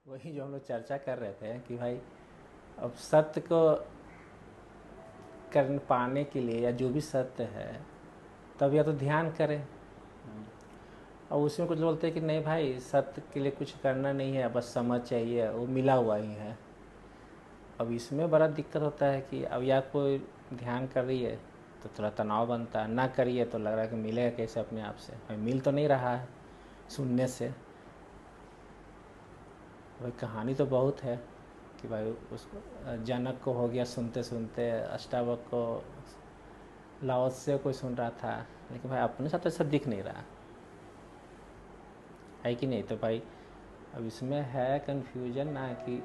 वही जो हम लोग चर्चा कर रहे थे कि भाई अब सत्य को कर पाने के लिए या जो भी सत्य है तब या तो ध्यान करें। और उसमें कुछ बोलते हैं कि नहीं भाई सत्य के लिए कुछ करना नहीं है, बस समझ चाहिए, वो मिला हुआ ही है। अब इसमें बड़ा दिक्कत होता है कि अब या कोई ध्यान कर रही है तो थोड़ा तनाव बनता है, ना करिए तो लग रहा है कि मिलेगा कैसे अपने आप से, भाई मिल तो नहीं रहा है सुनने से। भाई कहानी तो बहुत है कि भाई उसको जनक को हो गया सुनते सुनते, अष्टावक को, लाओत्से कोई सुन रहा था, लेकिन भाई अपने साथ तो ऐसा दिख नहीं रहा है कि नहीं। तो भाई अब इसमें है कन्फ्यूजन ना कि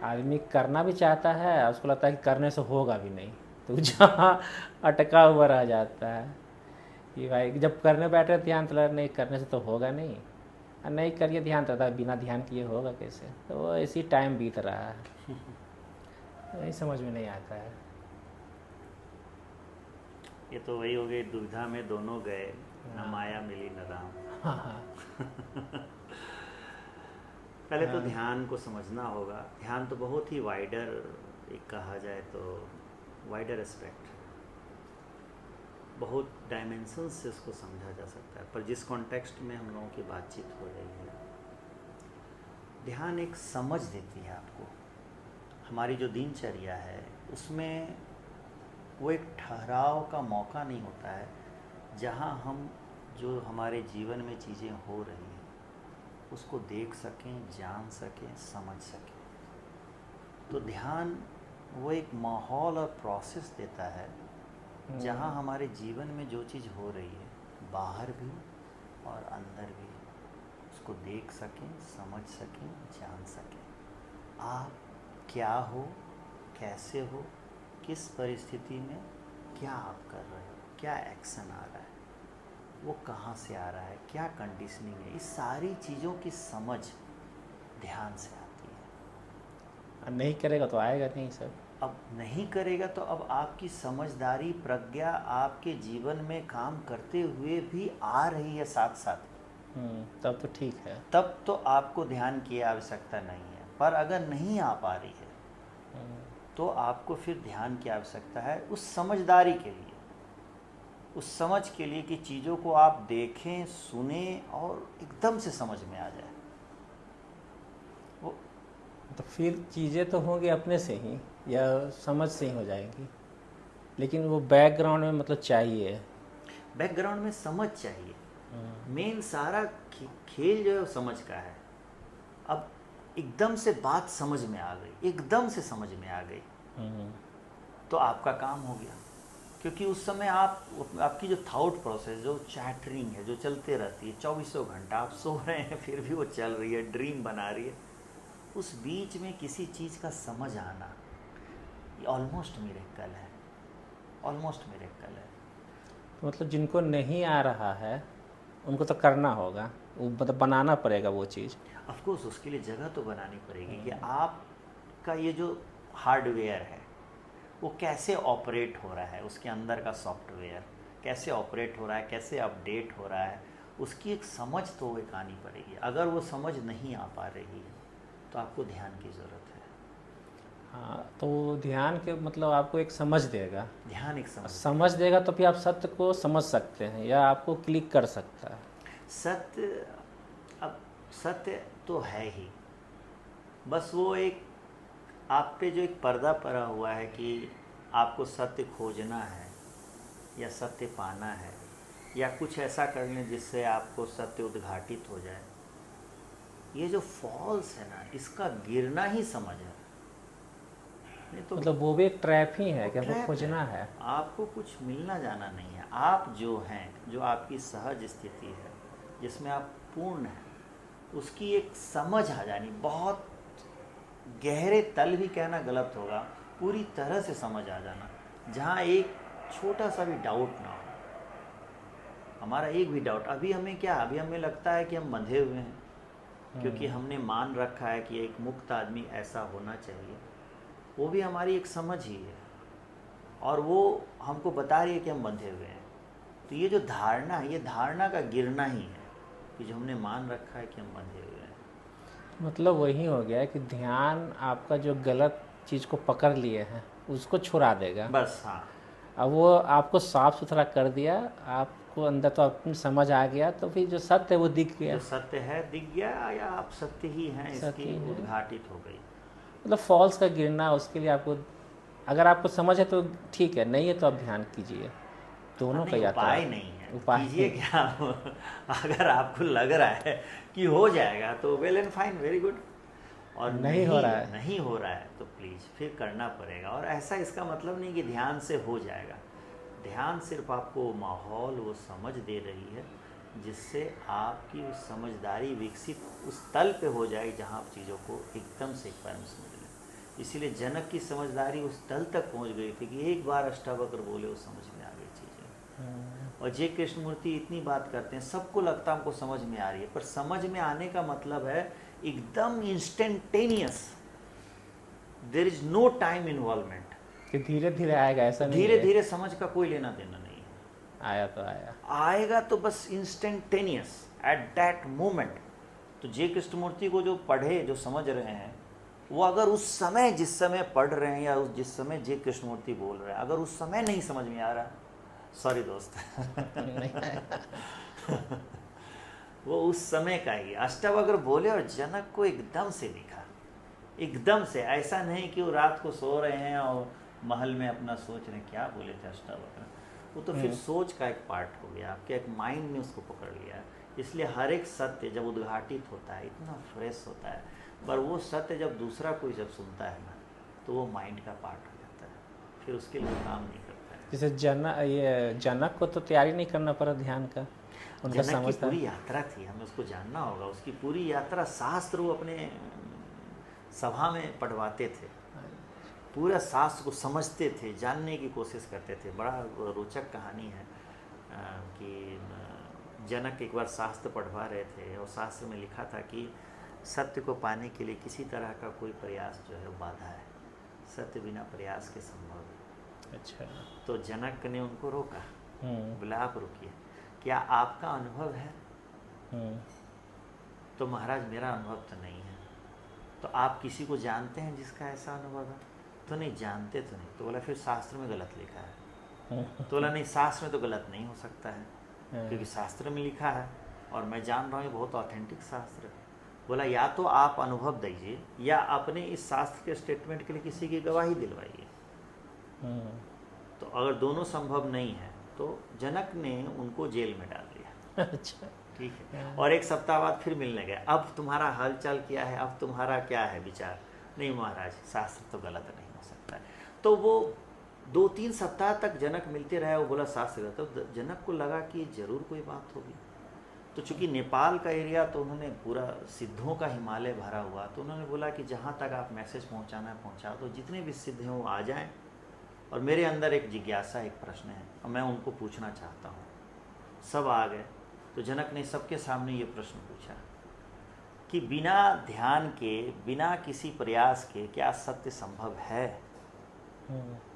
आदमी करना भी चाहता है और उसको लगता है कि करने से होगा भी नहीं, तो जहाँ अटका हुआ रह जाता है कि भाई जब करने बैठे ध्यान तो लगा नहीं करने से तो होगा नहीं, और नहीं करिए ध्यान तो था बिना ध्यान किए होगा कैसे, तो वो इसी टाइम बीत रहा है, नहीं समझ में नहीं आता है। ये तो वही हो गई, दुविधा में दोनों गए, न हाँ माया मिली न राम। हाँ हाँ पहले तो हाँ। ध्यान को समझना होगा। ध्यान तो बहुत ही वाइडर, एक कहा जाए तो वाइडर एस्पेक्ट, बहुत डायमेंशन से उसको समझा जा सकता है। पर जिस कॉन्टेक्स्ट में हम लोगों की बातचीत हो रही है, ध्यान एक समझ देती है आपको। हमारी जो दिनचर्या है उसमें वो एक ठहराव का मौका नहीं होता है, जहाँ हम जो हमारे जीवन में चीज़ें हो रही हैं उसको देख सकें, जान सकें, समझ सकें। तो ध्यान वो एक माहौल और प्रोसेस देता है जहाँ हमारे जीवन में जो चीज़ हो रही है, बाहर भी और अंदर भी, उसको देख सकें, समझ सकें, जान सकें। आप क्या हो, कैसे हो, किस परिस्थिति में क्या आप कर रहे हो, क्या एक्शन आ रहा है, वो कहाँ से आ रहा है, क्या कंडीशनिंग है, इस सारी चीज़ों की समझ ध्यान से आती है। और नहीं करेगा तो आएगा नहीं सब। अब नहीं करेगा तो अब आपकी समझदारी, प्रज्ञा आपके जीवन में काम करते हुए भी आ रही है साथ साथ, तब तो ठीक है। तब तो आपको ध्यान की आवश्यकता नहीं है। पर अगर नहीं आ पा रही है तो आपको फिर ध्यान की आवश्यकता है उस समझदारी के लिए, उस समझ के लिए कि चीज़ों को आप देखें, सुने और एकदम से समझ में आ जाए। वो तो फिर चीज़ें तो होंगी अपने से ही या समझ से ही हो जाएंगी, लेकिन वो बैकग्राउंड में मतलब चाहिए। बैकग्राउंड में समझ चाहिए। मेन सारा खेल जो है वो समझ का है। अब एकदम से बात समझ में आ गई, एकदम से समझ में आ गई, तो आपका काम हो गया। क्योंकि उस समय आपकी जो थाउट प्रोसेस, जो चैटरिंग है, जो चलते रहती है चौबीसों घंटा, आप सो रहे हैं फिर भी वो चल रही है, ड्रीम बना रही है। उस बीच में किसी चीज़ का समझ आना, ये ऑलमोस्ट मिरेकल है, ऑलमोस्ट मिरेकल है। तो मतलब जिनको नहीं आ रहा है उनको तो करना होगा, वो मतलब बनाना पड़ेगा वो चीज़। ऑफ कोर्स उसके लिए जगह तो बनानी पड़ेगी कि आपका ये जो हार्डवेयर है वो कैसे ऑपरेट हो रहा है, उसके अंदर का सॉफ्टवेयर कैसे ऑपरेट हो रहा है, कैसे अपडेट हो रहा है, उसकी एक समझ तो एक आनी पड़ेगी। अगर वो समझ नहीं आ पा रही है तो आपको ध्यान की ज़रूरत है। हाँ तो ध्यान के मतलब आपको एक समझ देगा, ध्यान एक समझ समझ देगा। देगा तो फिर आप सत्य को समझ सकते हैं या आपको क्लिक कर सकता है। सत्य, अब सत्य तो है ही, बस वो एक आप पे जो एक पर्दा पड़ा हुआ है कि आपको सत्य खोजना है या सत्य पाना है या कुछ ऐसा कर लें जिससे आपको सत्य उद्घाटित हो जाए। ये जो फॉल्स है ना, इसका गिरना ही समझ है। नहीं तो मतलब वो भी एक ट्रैप ही है वो कि हमको ट्रैप है। खोजना है। आपको कुछ मिलना जाना नहीं है। आप जो हैं, जो आपकी सहज स्थिति है, जिसमें आप पूर्ण हैं, उसकी एक समझ आ जानी, बहुत गहरे तल भी कहना गलत होगा, पूरी तरह से समझ आ जाना, जहाँ एक छोटा सा भी डाउट ना हो। हमारा एक भी डाउट, अभी हमें क्या, अभी हमें लगता है कि हम बंधे हुए हैं क्योंकि हमने मान रखा है कि एक मुक्त आदमी ऐसा होना चाहिए। वो भी हमारी एक समझ ही है और वो हमको बता रही है कि हम बंधे हुए हैं। तो ये जो धारणा है, ये धारणा का गिरना ही है कि जो हमने मान रखा है कि हम बंधे हुए हैं। मतलब वही हो गया कि ध्यान आपका जो गलत चीज़ को पकड़ लिए हैं उसको छुड़ा देगा। बस हाँ। अब वो आपको साफ सुथरा कर दिया, आपको अंदर तो अपनी समझ आ गया, तो फिर जो सत्य है वो दिख जो गया। सत्य है दिख गया, या आप सत्य ही हैं इसकी सत्य है, उद्घाटित हो गई। मतलब फॉल्स का गिरना, उसके लिए आपको, अगर आपको समझ है तो ठीक है, नहीं है तो आप ध्यान कीजिए। हाँ, दोनों का नहीं यात्रा उपाय नहीं है, उपाय कीजिए क्या। अगर आपको लग रहा है कि हो जाएगा तो well and fine, very good. और नहीं हो नहीं, रहा है। नहीं हो रहा है तो प्लीज़ फिर करना पड़ेगा। और ऐसा इसका मतलब नहीं कि ध्यान से हो जाएगा। ध्यान सिर्फ आपको वो माहौल, वो समझ दे रही है जिससे आपकी उस समझदारी विकसित उस तल पे हो जाए जहाँ आप चीज़ों को एकदम से एक बार में समझ लें। इसीलिए जनक की समझदारी उस तल तक पहुँच गई थी कि एक बार अष्टावक्र बोले, वो समझ में आ गई चीज़ें। और जय कृष्णमूर्ति इतनी बात करते हैं, सबको लगता है हमको समझ में आ रही है, पर समझ में आने का मतलब है एकदम instantaneous, there is no time involvement. कि धीरे धीरे आएगा, ऐसा नहीं धीरे है। धीरे समझ का कोई लेना देना नहीं है। आया तो आया। आएगा तो बस इंस्टेंटेनियस एट दैट मोमेंट। तो जय कृष्णमूर्ति को जो पढ़े, जो समझ रहे हैं, वो अगर उस समय, जिस समय पढ़ रहे हैं या उस जिस समय जय कृष्णमूर्ति बोल रहे हैं, अगर उस समय नहीं समझ में आ रहा, सॉरी दोस्त। नहीं आया। वो उस समय का ही अष्टावक्र बोले और जनक को एकदम से दिखा, एकदम से। ऐसा नहीं कि वो रात को सो रहे हैं और महल में अपना सोच रहे हैं क्या बोले थे अष्टावक्र। वो तो फिर सोच का एक पार्ट हो गया, आपके एक माइंड ने उसको पकड़ लिया। इसलिए हर एक सत्य जब उद्घाटित होता है इतना फ्रेश होता है, पर वो सत्य जब दूसरा कोई जब सुनता है ना, तो वो माइंड का पार्ट हो जाता है, फिर उसके लिए काम नहीं करता है। जैसे ये जनक को तो तैयारी नहीं करना पड़ा ध्यान का, उनका जनक की समझता। पूरी यात्रा थी, हमें उसको जानना होगा। उसकी पूरी यात्रा शास्त्र वो अपने सभा में पढ़वाते थे, पूरा शास्त्र को समझते थे, जानने की कोशिश करते थे। बड़ा रोचक कहानी है कि जनक एक बार शास्त्र पढ़वा रहे थे और शास्त्र में लिखा था कि सत्य को पाने के लिए किसी तरह का कोई प्रयास जो है वो बाधा है, सत्य बिना प्रयास के संभव है। अच्छा। तो जनक ने उनको रोका, बोला आप रुकिए, क्या आपका अनुभव है? तो महाराज मेरा अनुभव तो नहीं है। तो आप किसी को जानते हैं जिसका ऐसा अनुभव है? तो नहीं जानते तो नहीं। तो बोला फिर शास्त्र में गलत लिखा है। तो बोला नहीं, शास्त्र में तो गलत नहीं हो सकता है, क्योंकि शास्त्र में लिखा है और मैं जान रहा हूँ ये बहुत ऑथेंटिक शास्त्र है। बोला या तो आप अनुभव दीजिए या अपने इस शास्त्र के स्टेटमेंट के लिए किसी की गवाही दिलवाइए। तो अगर दोनों संभव नहीं है तो जनक ने उनको जेल में डाल दिया। अच्छा। ठीक है। और एक सप्ताह बाद फिर मिलने गए, अब तुम्हारा हालचाल क्या है, अब तुम्हारा क्या है विचार? नहीं महाराज, शास्त्र तो गलत नहीं हो सकता है। तो वो 2-3 सप्ताह तक जनक मिलते रहे। वो बोला शास्त्र गलत। तो जनक को लगा कि जरूर कोई बात होगी। तो चूंकि नेपाल का एरिया, तो उन्होंने पूरा सिद्धों का हिमालय भरा हुआ, तो उन्होंने बोला कि जहाँ तक आप मैसेज पहुँचाना है पहुँचा दो, जितने भी सिद्ध हैं वो आ जाएँ। और मेरे अंदर एक जिज्ञासा, एक प्रश्न है और मैं उनको पूछना चाहता हूँ। सब आ गए। तो जनक ने सबके सामने ये प्रश्न पूछा कि बिना ध्यान के, बिना किसी प्रयास के क्या सत्य संभव है?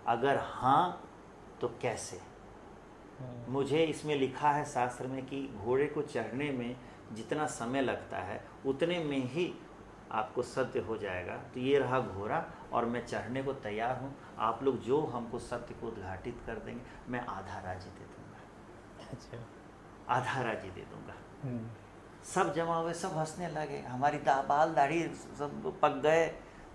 अगर हाँ तो कैसे? मुझे इसमें लिखा है शास्त्र में कि घोड़े को चढ़ने में जितना समय लगता है उतने में ही आपको सत्य हो जाएगा। तो ये रहा घोड़ा और मैं चढ़ने को तैयार हूँ। आप लोग जो हमको सत्य को उद्घाटित कर देंगे, मैं आधा राज्य दे दूँगा। अच्छा। आधा राज्य दे दूँगा। सब जमा हुए, सब हंसने लगे। हमारी बाल दाढ़ी सब पक गए।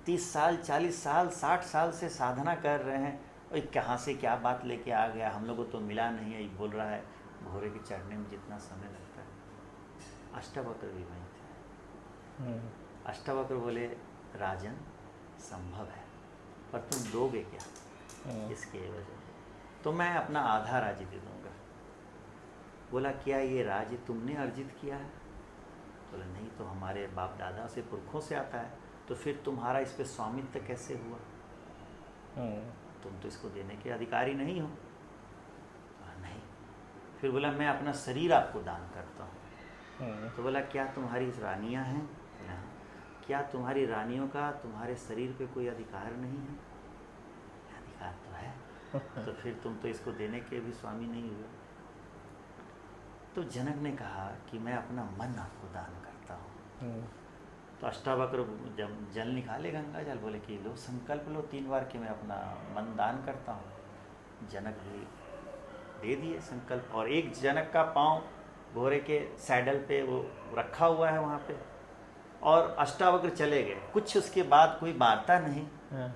30 साल, 40 साल, 60 साल से साधना कर रहे हैं और कहाँ से क्या बात लेके आ गया, हम लोगों को तो मिला नहीं है। ये बोल रहा है घोड़े के चढ़ने में जितना समय लगता है। अष्टावक्र भी वहीं थे। अष्टावक्र बोले राजन संभव है, पर तुम दोगे क्या इसके एवज में? तो मैं अपना आधा राज्य दे दूँगा। बोला क्या ये राज्य तुमने अर्जित किया है? बोला नहीं, तो हमारे बाप दादा से, पुरखों से आता है। तो फिर तुम्हारा इस पे स्वामित्व कैसे हुआ? तुम तो इसको देने के अधिकारी नहीं हो। नहीं। फिर बोला मैं अपना शरीर आपको दान करता हूँ। तो बोला क्या तुम्हारी रानियाँ हैं? बोला हाँ। क्या तुम्हारी रानियों का तुम्हारे शरीर पे कोई अधिकार नहीं है? अधिकार तो है। तो फिर तुम तो इसको देने के भी स्वामी नहीं हुए। तो जनक ने कहा कि मैं अपना मन आपको दान करता हूँ। तो अष्टावक्र जब जल निकाले गंगा जल, बोले कि लो संकल्प लो 3 बार कि मैं अपना मन दान करता हूँ। जनक भी दे दिए संकल्प, और एक जनक का पाँव घोड़े के सैडल पे वो रखा हुआ है वहाँ पे, और अष्टावक्र चले गए। कुछ उसके बाद कोई वार्ता नहीं, हाँ।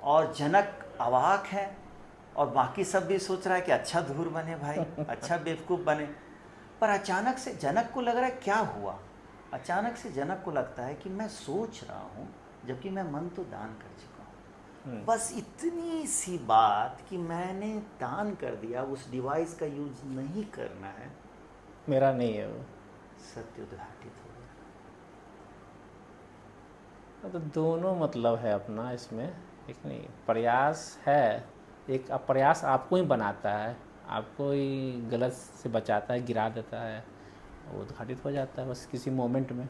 और जनक अवाक है, और बाकी सब भी सोच रहा है कि अच्छा धूर बने भाई, अच्छा बेवकूफ़ बने। पर अचानक से जनक को लग रहा है क्या हुआ, अचानक से जनक को लगता है कि मैं सोच रहा हूँ जबकि मैं मन तो दान कर चुका हूँ। बस इतनी सी बात कि मैंने दान कर दिया, उस डिवाइस का यूज नहीं करना है, मेरा नहीं है वो। सत्य उद्घाटित हो गया। तो दोनों मतलब है अपना इसमें, एक नहीं प्रयास है, एक प्रयास आपको ही बनाता है, आपको ही गलत से बचाता है, गिरा देता है, वो उद्घाटित हो जाता है बस किसी मोमेंट में।